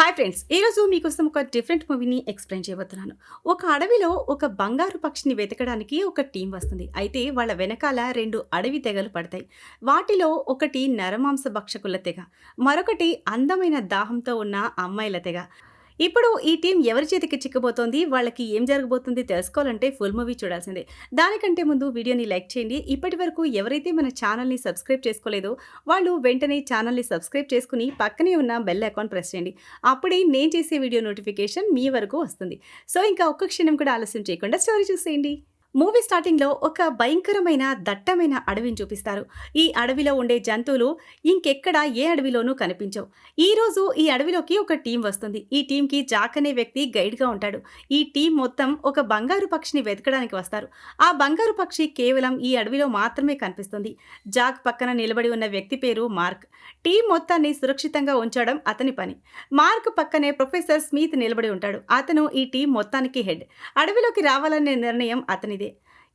Hi friends! ఈరోజు మీకోసం ఒక డిఫరెంట్ మూవీని ఎక్స్‌ప్లెయిన్ చేయబోతున్నాను. ఒక అడవిలో ఒక బంగారు పక్షిని వెతకడానికి ఒక టీమ్ వస్తుంది. అయితే వాళ్ళ వెనకాల 2 అడవి తెగలు పడతాయి. వాటిలో ఒకటి నరమాంస భక్షకుల తెగ. మరొకటి అందమైన దాహంతో ఉన్న అమ్మాయిల తెగ. ఇప్పుడు ఈ టీమ్ ఎవరి చేతికి చిక్కబోతోంది? వాళ్ళకి ఏం జరగబోతుంది తెలుసుకోవాలంటే ఫుల్ మూవీ చూడాల్సిందే. దానికంటే ముందు వీడియోని లైక్ చేయండి. ఇప్పటివరకు ఎవరైతే మన ఛానల్‌ని సబ్స్క్రైబ్ చేసుకోలేదో వాళ్ళు వెంటనే ఛానల్‌ని సబ్స్క్రైబ్ చేసుకొని పక్కనే ఉన్న బెల్ ఐకాన్ ప్రెస్ చేయండి. అప్పుడే నేను చేసే వీడియో నోటిఫికేషన్ మీ వరకు వస్తుంది. సో ఇంకా ఒక్క క్షణం కూడా ఆలస్యం చేయకుండా స్టోరీ చూసేయండి. మూవీ స్టార్టింగ్‌లో ఒక భయంకరమైన దట్టమైన అడవిని చూపిస్తారు. ఈ అడవిలో ఉండే జంతువులు ఇంకెక్కడ ఏ అడవిలోనూ కనిపించవు. ఈరోజు ఈ అడవిలోకి ఒక టీమ్ వస్తుంది. ఈ టీమ్‌కి జాక్ అనే వ్యక్తి గైడ్‌గా ఉంటాడు. ఈ టీమ్ మొత్తం ఒక బంగారు పక్షిని వెతకడానికి వస్తారు. ఆ బంగారు పక్షి కేవలం ఈ అడవిలో మాత్రమే కనిపిస్తుంది. జాక్ పక్కన నిలబడి ఉన్న వ్యక్తి పేరు మార్క్. టీమ్ మొత్తాన్ని సురక్షితంగా ఉంచడం అతని పని. మార్క్ పక్కనే ప్రొఫెసర్ స్మిత్ నిలబడి ఉంటాడు. అతను ఈ టీమ్ మొత్తానికి హెడ్. అడవిలోకి రావాలనే నిర్ణయం అతనిదే.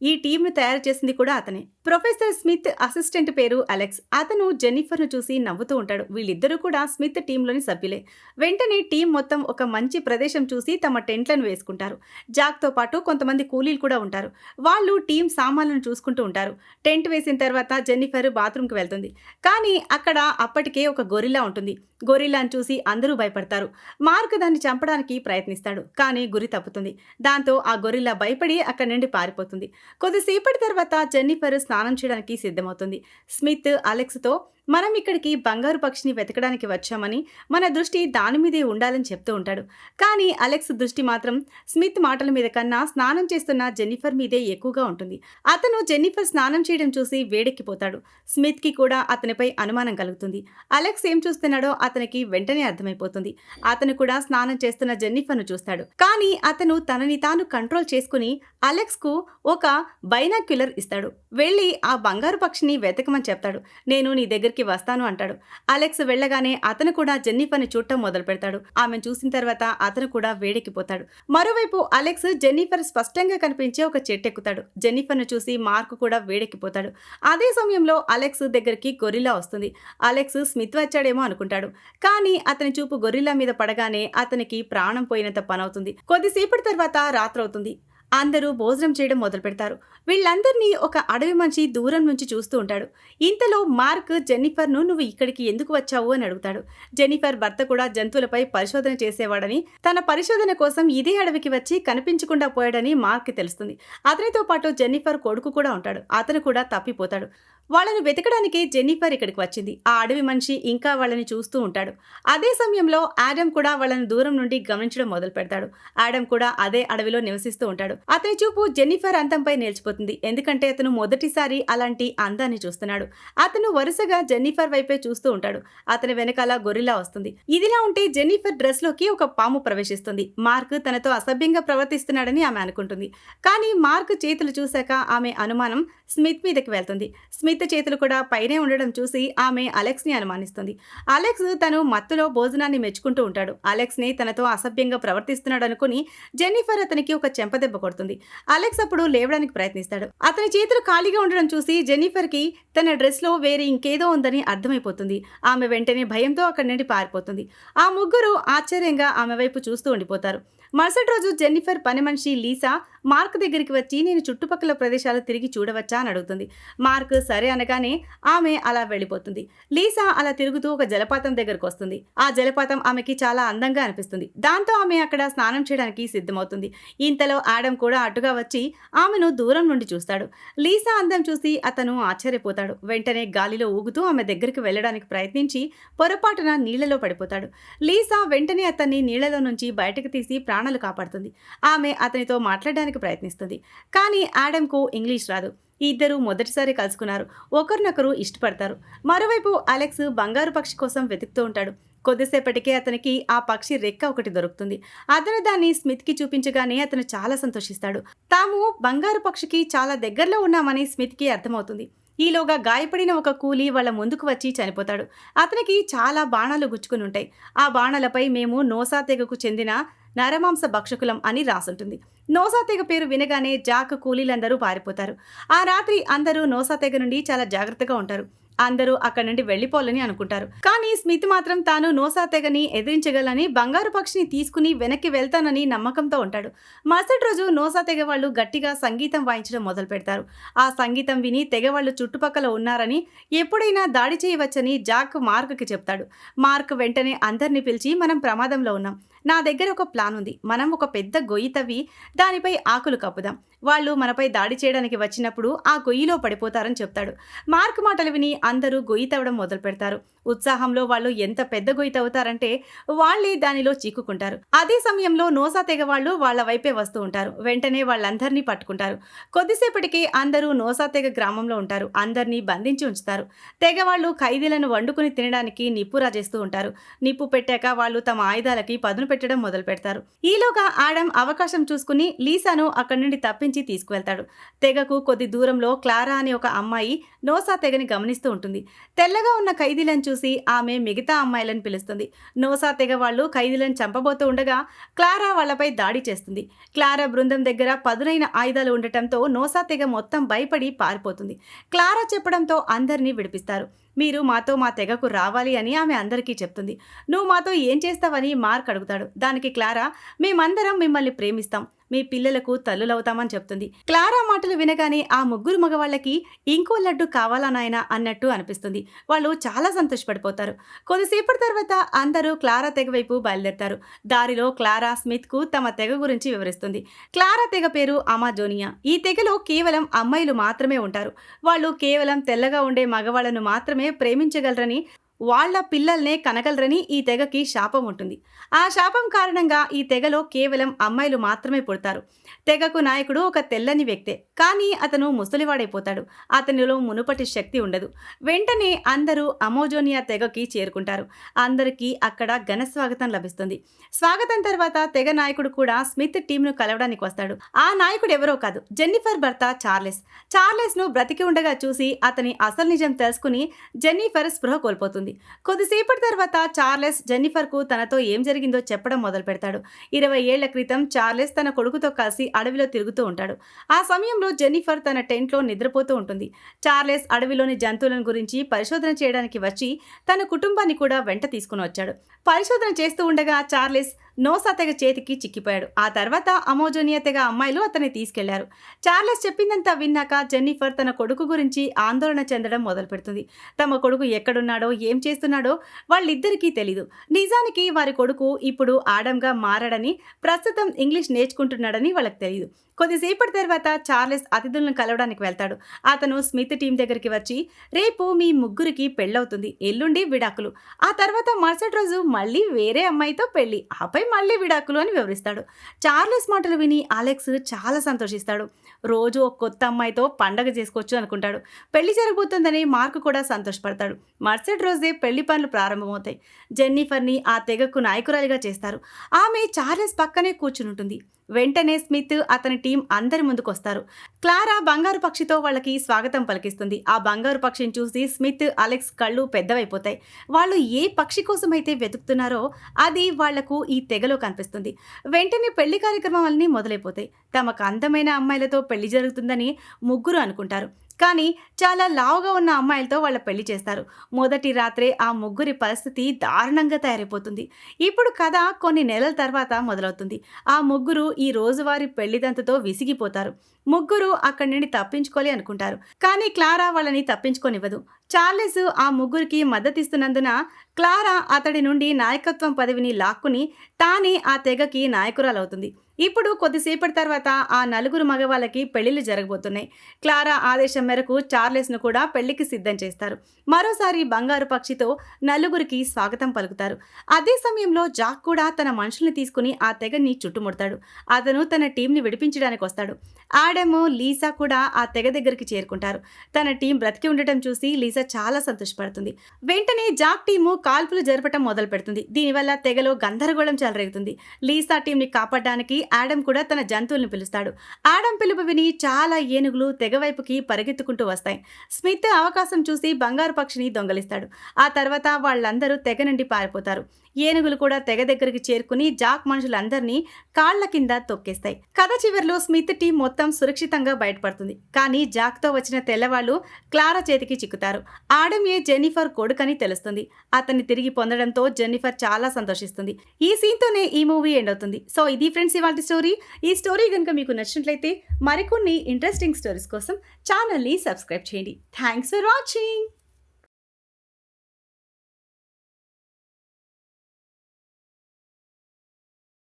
ఈ టీమ్‌ను తయారు చేసింది కూడా అతనే. ప్రొఫెసర్ స్మిత్ అసిస్టెంట్ పేరు అలెక్స్. అతను జెన్నిఫర్‌ను చూసి నవ్వుతూ ఉంటాడు. వీళ్ళిద్దరూ కూడా స్మిత్ టీమ్‌లోని సభ్యులే. వెంటనే టీమ్ మొత్తం ఒక మంచి ప్రదేశం చూసి తమ టెంట్లను వేసుకుంటారు. జాక్‌తో పాటు కొంతమంది కూలీలు కూడా ఉంటారు. వాళ్ళు టీమ్ సామాన్లను చూసుకుంటూ ఉంటారు. టెంట్ వేసిన తర్వాత జెన్నిఫర్ బాత్రూమ్‌కి వెళ్తుంది. కానీ అక్కడ అప్పటికే ఒక గొరిల్లా ఉంటుంది. గొరిల్లాను చూసి అందరూ భయపడతారు. మార్క్ దాన్ని చంపడానికి ప్రయత్నిస్తాడు. కానీ గురి తప్పుతుంది. దాంతో ఆ గొరిల్లా భయపడి అక్కడి నుండి పారిపోతుంది. కొద్దిసేపటి తర్వాత జెన్నిఫర్ స్నానం చేయడానికి సిద్ధమవుతుంది. స్మిత్ అలెక్స్‌తో మనం ఇక్కడికి బంగారు పక్షిని వెతకడానికి వచ్చామని, మన దృష్టి దాని మీదే ఉండాలని చెప్తూ ఉంటాడు. కానీ అలెక్స్ దృష్టి మాత్రం స్మిత్ మాటల మీద కన్నా స్నానం చేస్తున్న జెన్నిఫర్ మీదే ఎక్కువగా ఉంటుంది. అతను జెన్నిఫర్ స్నానం చేయడం చూసి వేడెక్కిపోతాడు. స్మిత్‌కి కూడా అతనిపై అనుమానం కలుగుతుంది. అలెక్స్ ఏం చూస్తున్నాడో అతనికి వెంటనే అర్థమైపోతుంది. అతను కూడా స్నానం చేస్తున్న జెన్నిఫర్‌ను చూస్తాడు. కానీ అతను తనని తాను కంట్రోల్ చేసుకుని అలెక్స్‌కు ఒక బైనాక్యులర్ ఇస్తాడు. వెళ్ళి ఆ బంగారు పక్షిని వెతకమని చెప్తాడు. నేను నీ దగ్గరికి వస్తాను అంటాడు. అలెక్స్ వెళ్ళగానే అతను కూడా జెన్నిఫర్‌ని చూడటం మొదలు పెడతాడు. ఆమెను చూసిన తర్వాత అతను కూడా వేడెక్కిపోతాడు. మరోవైపు అలెక్స్ జెన్నిఫర్ స్పష్టంగా కనిపించే ఒక చెట్టు ఎక్కుతాడు. జెన్నిఫర్‌ను చూసి మార్క్ కూడా వేడెక్కిపోతాడు. అదే సమయంలో అలెక్స్ దగ్గరికి గొరిల్లా వస్తుంది. అలెక్స్ స్మిత్ వచ్చాడేమో అనుకుంటాడు. కానీ అతని చూపు గొరిల్లా మీద పడగానే అతనికి ప్రాణం పోయినంత పనవుతుంది. కొద్దిసేపటి తర్వాత రాత్రవుతుంది. అందరూ భోజనం చేయడం మొదలు పెడతారు. వీళ్ళందరినీ ఒక అడవి మనిషి దూరం నుంచి చూస్తూ ఉంటాడు. ఇంతలో మార్క్ జెన్నిఫర్‌ను నువ్వు ఇక్కడికి ఎందుకు వచ్చావు అని అడుగుతాడు. జెన్నిఫర్ భర్త కూడా జంతువులపై పరిశోధన చేసేవాడని, తన పరిశోధన కోసం ఇదే అడవికి వచ్చి కనిపించకుండా పోయాడని మార్క్‌కి తెలుస్తుంది. అతనితో పాటు జెన్నిఫర్ కొడుకు కూడా ఉంటాడు. అతను కూడా తప్పిపోతాడు. వాళ్ళను వెతకడానికి జెన్నిఫర్ ఇక్కడికి వచ్చింది. ఆ అడవి మనిషి ఇంకా వాళ్ళని చూస్తూ ఉంటాడు. అదే సమయంలో ఆడమ్ కూడా వాళ్ళని దూరం నుండి గమనించడం మొదలు పెడతాడు. ఆడమ్ కూడా అదే అడవిలో నివసిస్తూ ఉంటాడు. అతని చూపు జెన్నిఫర్ అందంపై నిలిచిపోతుంది. ఎందుకంటే అతను మొదటిసారి అలాంటి అందాన్ని చూస్తున్నాడు. అతను వరుసగా జెన్నిఫర్ వైపే చూస్తూ ఉంటాడు. అతని వెనకాల గొరిల్లా వస్తుంది. ఇదిలా ఉంటే జెన్నిఫర్ డ్రెస్ లోకి ఒక పాము ప్రవేశిస్తుంది. మార్క్ తనతో అసభ్యంగా ప్రవర్తిస్తున్నాడని ఆమె అనుకుంటుంది. కానీ మార్క్ చేతులు చూశాక ఆమె అనుమానం స్మిత్ మీదకి వెళ్తుంది. స్మిత్ చేతులు కూడా పైనే ఉండడం చూసి ఆమె అలెక్స్ ని అనుమానిస్తుంది. అలెక్స్ తను మత్తులో భోజనాన్ని మెచ్చుకుంటూ ఉంటాడు. అలెక్స్ ని తనతో అసభ్యంగా ప్రవర్తిస్తున్నాడు అనుకుని జెన్నిఫర్ అతనికి ఒక చెంపదెబ్బ కొడుతుంది. అలెక్స్ అప్పుడు లేవడానికి ప్రయత్నిస్తాడు. అతని చేతులు ఖాళీగా ఉండడం చూసి జెన్నిఫర్ కి తన డ్రెస్ లో వేరే ఇంకేదో ఉందని అర్థమైపోతుంది. ఆమె వెంటనే భయంతో అక్కడి నుండి పారిపోతుంది. ఆ ముగ్గురు ఆశ్చర్యంగా ఆమె వైపు చూస్తూ ఉండిపోతారు. మరుసటి రోజు జెన్నిఫర్ పని మనిషి లీసా మార్క్ దగ్గరికి వచ్చి నేను చుట్టుపక్కల ప్రదేశాలు తిరిగి చూడవచ్చా అని అడుగుతుంది. మార్క్ సరే అనగానే ఆమె అలా వెళ్ళిపోతుంది. లీసా అలా తిరుగుతూ ఒక జలపాతం దగ్గరకు వస్తుంది. ఆ జలపాతం ఆమెకి చాలా అందంగా అనిపిస్తుంది. దాంతో ఆమె అక్కడ స్నానం చేయడానికి సిద్ధమవుతుంది. ఇంతలో ఆడమ్ కూడా అటుగా వచ్చి ఆమెను దూరం నుండి చూస్తాడు. లీసా అందం చూసి అతను ఆశ్చర్యపోతాడు. వెంటనే గాలిలో ఊగుతూ ఆమె దగ్గరికి వెళ్ళడానికి ప్రయత్నించి పొరపాటున నీళ్లలో పడిపోతాడు. లీసా వెంటనే అతన్ని నీళ్లలో నుంచి బయటకు తీసి ప్రాణాలు కాపాడుతుంది. ఆమె అతనితో మాట్లాడడానికి ప్రయత్నిస్తుంది. కానీ ఆడమ్‌కు ఇంగ్లీష్ రాదు. ఈ ఇద్దరు మొదటిసారి కలుసుకున్నారు. ఒకరినొకరు ఇష్టపడతారు. మరోవైపు అలెక్స్ బంగారు పక్షి కోసం వెతుకుతూ ఉంటాడు. కొద్దిసేపటికే అతనికి ఆ పక్షి రెక్క ఒకటి దొరుకుతుంది. అతను దాన్ని స్మిత్‌కి చూపించగానే అతను చాలా సంతోషిస్తాడు. తాము బంగారు పక్షికి చాలా దగ్గరలో ఉన్నామని స్మిత్‌కి అర్థమవుతుంది. ఈలోగా గాయపడిన ఒక కూలీ వాళ్ళ ముందుకు వచ్చి చనిపోతాడు. అతనికి చాలా బాణాలు గుచ్చుకుని ఉంటాయి. ఆ బాణాలపై మేము నోసా తెగకు చెందిన నరమాంస భక్షకులం అని రాసుంటుంది. నోసా తెగ పేరు వినగానే జాక్ కూలీలందరూ పారిపోతారు. ఆ రాత్రి అందరూ నోసా తెగ నుండి చాలా జాగ్రత్తగా ఉంటారు. అందరూ అక్కడి నుండి వెళ్ళిపోవాలని అనుకుంటారు. కానీ స్మిత్ మాత్రం తాను నోసా తెగని ఎదిరించగలని బంగారు పక్షిని తీసుకుని వెనక్కి వెళ్తానని నమ్మకంతో ఉంటాడు. మరుసటి రోజు నోసా తెగ వాళ్ళు గట్టిగా సంగీతం వాయించడం మొదలు పెడతారు. ఆ సంగీతం విని తెగ వాళ్ళు చుట్టుపక్కల ఉన్నారని, ఎప్పుడైనా దాడి చేయవచ్చని జాక్ మార్క్కి చెప్తాడు. మార్క్ వెంటనే అందరినీ పిలిచి, మనం ప్రమాదంలో ఉన్నాం, నా దగ్గర ఒక ప్లాన్ ఉంది, మనం ఒక పెద్ద గొయ్యి తవ్వి దానిపై ఆకులు కప్పుదాం, వాళ్ళు మనపై దాడి చేయడానికి వచ్చినప్పుడు ఆ గొయ్యిలో పడిపోతారని చెప్తాడు. మార్క్ మాటలు విని అందరూ గొయ్యి తవ్వడం మొదలు పెడతారు. ఉత్సాహంలో వాళ్ళు ఎంత పెద్ద గొయ్యి తవ్వుతారంటే వాళ్ళే దానిలో చిక్కుకుంటారు. అదే సమయంలో నోసా తెగ వాళ్ళు వాళ్ళ వైపే వస్తూ ఉంటారు. వెంటనే వాళ్ళందరినీ పట్టుకుంటారు. కొద్దిసేపటికి అందరూ నోసా తెగ గ్రామంలో ఉంటారు. అందరినీ బంధించి ఉంచుతారు. తెగ వాళ్ళు ఖైదీలను వండుకుని తినడానికి నిప్పు రాజేస్తూ ఉంటారు. నిప్పు పెట్టాక వాళ్ళు తమ ఆయుధాలకి పదును పెట్టడం మొదలు పెడతారు. ఈలోగా ఆడమ్ అవకాశం చూసుకుని లీసాను అక్కడి నుండి తప్పించి తీసుకువెళ్తాడు. తెగకు కొద్ది దూరంలో క్లారా అనే ఒక అమ్మాయి నోసా తెగని గమనిస్తూ ఉంటుంది. తెల్లగా ఉన్న ఖైదీలను చూసి ఆమె మిగతా అమ్మాయిలను పిలుస్తుంది. నోసా తెగ వాళ్ళు ఖైదీలను చంపబోతూ ఉండగా క్లారా వాళ్లపై దాడి చేస్తుంది. క్లారా బృందం దగ్గర పదునైన ఆయుధాలు ఉండటంతో నోసా తెగ మొత్తం భయపడి పారిపోతుంది. క్లారా చెప్పడంతో అందరినీ విడిపిస్తారు. మీరు మాతో మా తెగకు రావాలి అని ఆమె అందరికీ చెప్తుంది. నువ్వు మాతో ఏం చేస్తావని మార్క్ అడుగుతాడు. దానికి క్లారా, మేమందరం మిమ్మల్ని ప్రేమిస్తాం, మీ పిల్లలకు తల్లులవుతామని చెప్తుంది. క్లారా మాటలు వినగానే ఆ ముగ్గురు మగవాళ్ళకి ఇంకో లడ్డు కావాలా నాయనా అన్నట్టు అనిపిస్తుంది. వాళ్ళు చాలా సంతోషపడిపోతారు. కొద్దిసేపటి తర్వాత అందరూ క్లారా తెగ వైపు బయలుదేరతారు. దారిలో క్లారా స్మిత్కు తమ తెగ గురించి వివరిస్తుంది. క్లారా తెగ పేరు అమాజోనియా. ఈ తెగలో కేవలం అమ్మాయిలు మాత్రమే ఉంటారు. వాళ్ళు కేవలం తెల్లగా ఉండే మగవాళ్లను మాత్రమే ప్రేమించగలరని, వాళ్ల పిల్లల్నే కనగలరని ఈ తెగకి శాపం ఉంటుంది. ఆ శాపం కారణంగా ఈ తెగలో కేవలం అమ్మాయిలు మాత్రమే పుడతారు. తెగకు నాయకుడు ఒక తెల్లని వ్యక్తే, కానీ అతను ముసలివాడైపోతాడు. అతనిలో మునుపటి శక్తి ఉండదు. వెంటనే అందరూ అమోజోనియా తెగకి చేరుకుంటారు. అందరికీ అక్కడ ఘన స్వాగతం లభిస్తుంది. స్వాగతం తర్వాత తెగ నాయకుడు కూడా స్మిత్ టీంను కలవడానికి వస్తాడు. ఆ నాయకుడు ఎవరో కాదు, జెన్నిఫర్ భర్త చార్లెస్. చార్లెస్ను బ్రతికి ఉండగా చూసి అతని అసలు నిజం తెలుసుకుని జెన్నిఫర్ స్పృహ కోల్పోతుంది. కొద్దిసేపటి తర్వాత చార్లెస్ జెన్నిఫర్కు తనతో ఏం జరిగిందో చెప్పడం మొదలు పెడతాడు. 20 ఏళ్ల క్రితం చార్లెస్ తన కొడుకుతో కలిసి అడవిలో తిరుగుతూ ఉంటాడు. ఆ సమయంలో జెన్నిఫర్ తన టెంట్లో నిద్రపోతూ ఉంటుంది. చార్లెస్ అడవిలోని జంతువులను గురించి పరిశోధన చేయడానికి వచ్చి తన కుటుంబాన్ని కూడా వెంట తీసుకుని వచ్చాడు. పరిశోధన చేస్తూ ఉండగా చార్లెస్ నోసా తెగ చేతికి చిక్కిపోయాడు. ఆ తర్వాత అమోజోనియా తెగ అమ్మాయిలు అతన్ని తీసుకెళ్లారు. చార్లెస్ చెప్పిందంతా విన్నాక జెన్నిఫర్ తన కొడుకు గురించి ఆందోళన చెందడం మొదలు పెడుతుంది. తమ కొడుకు ఎక్కడున్నాడో ఏం చేస్తున్నాడో వాళ్ళిద్దరికీ తెలీదు. నిజానికి వారి కొడుకు ఇప్పుడు ఆడంగా మారాడని, ప్రస్తుతం ఇంగ్లీష్ నేర్చుకుంటున్నాడని వాళ్ళకి తెలియదు. కొద్దిసేపటి తర్వాత చార్లెస్ అతిథులను కలవడానికి వెళ్తాడు. అతను స్మిత్ టీం దగ్గరికి వచ్చి, రేపు మీ ముగ్గురికి పెళ్ళవుతుంది, ఎల్లుండి విడాకులు, ఆ తర్వాత మరుసటి రోజు మళ్ళీ వేరే అమ్మాయితో పెళ్లి, ఆపై మళ్ళీ విడాకులు అని వివరిస్తాడు. చార్లెస్ మాటలు విని అలెక్స్ చాలా సంతోషిస్తాడు. రోజు ఒక కొత్త అమ్మాయితో పండగ చేసుకోవచ్చు అనుకుంటాడు. పెళ్లి జరగబోతుందని మార్క్ కూడా సంతోషపడతాడు. మరుసటి రోజే పెళ్లి పనులు ప్రారంభమవుతాయి. జెన్నిఫర్ని ఆ తెగకు నాయకురాలిగా చేస్తారు. ఆమె చార్లెస్ పక్కనే కూర్చునుంటుంది. వెంటనే స్మిత్ అతని టీం అందరి ముందుకొస్తారు. క్లారా బంగారు పక్షితో వాళ్ళకి స్వాగతం పలికిస్తుంది. ఆ బంగారు పక్షిని చూసి స్మిత్, అలెక్స్ కళ్ళు పెద్దవైపోతాయి. వాళ్ళు ఏ పక్షి కోసమైతే వెతుకుతున్నారో అది వాళ్లకు ఈ తెగలో కనిపిస్తుంది. వెంటనే పెళ్లి కార్యక్రమాలన్నీ మొదలైపోతాయి. తమకు అందమైన అమ్మాయిలతో పెళ్లి జరుగుతుందని ముగ్గురు అనుకుంటారు. కానీ చాలా లావుగా ఉన్న అమ్మాయిలతో వాళ్ళ పెళ్లి చేస్తారు. మొదటి రాత్రే ఆ ముగ్గురి పరిస్థితి దారుణంగా తయారైపోతుంది. ఇప్పుడు కథ కొన్ని నెలల తర్వాత మొదలవుతుంది. ఆ ముగ్గురు ఈ రోజువారీ పెళ్లిదంతతో విసిగిపోతారు. ముగ్గురు అక్కడి నుండి తప్పించుకోవాలి అనుకుంటారు. కానీ క్లారా వాళ్ళని తప్పించుకోనివ్వదు. చార్లెస్ ఆ ముగ్గురికి మద్దతిస్తున్నందున క్లారా అతడి నుండి నాయకత్వం పదవిని లాక్కుని తానే ఆ తెగకి నాయకురాలవుతుంది. ఇప్పుడు కొద్దిసేపటి తర్వాత ఆ నలుగురు మగవాళ్ళకి పెళ్లిళ్ళు జరగబోతున్నాయి. క్లారా ఆదేశం మేరకు చార్లెస్ను కూడా పెళ్లికి సిద్ధం చేస్తారు. మరోసారి బంగారు పక్షితో నలుగురికి స్వాగతం పలుకుతారు. అదే సమయంలో జాక్ కూడా తన మనుషుల్ని తీసుకుని ఆ తెగని చుట్టుముడతాడు. అతను తన టీంని విడిపించడానికి వస్తాడు. ఆడమ్, లీసా కూడా ఆ తెగ దగ్గరికి చేరుకుంటారు. తన టీం బ్రతికి ఉండటం చూసి లీసా చాలా సంతోషపడుతుంది. వెంటనే జాక్ టీము కాల్పులు జరపటం మొదలు పెడుతుంది. దీనివల్ల తెగలో గందరగోళం చెలరేగుతుంది. లీసా టీంని కాపాడడానికి ఆడమ్ కూడా తన జంతువుల్ని పిలుస్తాడు. ఆడమ్ పిలుపు విని చాలా ఏనుగులు తెగ వైపుకి పరిగెత్తుకుంటూ వస్తాయి. స్మిత్ అవకాశం చూసి బంగారు పక్షిని దొంగలిస్తాడు. ఆ తర్వాత వాళ్ళందరూ తెగ నుండి పారిపోతారు. ఏనుగులు కూడా తెగ దగ్గరికి చేరుకుని జాక్ మనుషులందరినీ కాళ్ల కింద తొక్కేస్తాయి. కథ చివరిలో స్మిత్ టీం మొత్తం సురక్షితంగా బయటపడుతుంది. కానీ జాక్తో వచ్చిన తెల్లవాళ్ళు క్లారా చేతికి చిక్కుతారు. ఆడమే జెన్నిఫర్ కొడుకని తెలుస్తుంది. అతన్ని తిరిగి పొందడంతో జెన్నిఫర్ చాలా సంతోషిస్తుంది. ఈ సీన్తోనే ఈ మూవీ ఎండ్ అవుతుంది. సో ఇది ఫ్రెండ్స్ ఇవాల్టి స్టోరీ. ఈ స్టోరీ కనుక మీకు నచ్చినట్లయితే మరికొన్ని ఇంట్రెస్టింగ్ స్టోరీస్ కోసం ఛానల్ని సబ్స్క్రైబ్ చేయండి. Thanks for watching.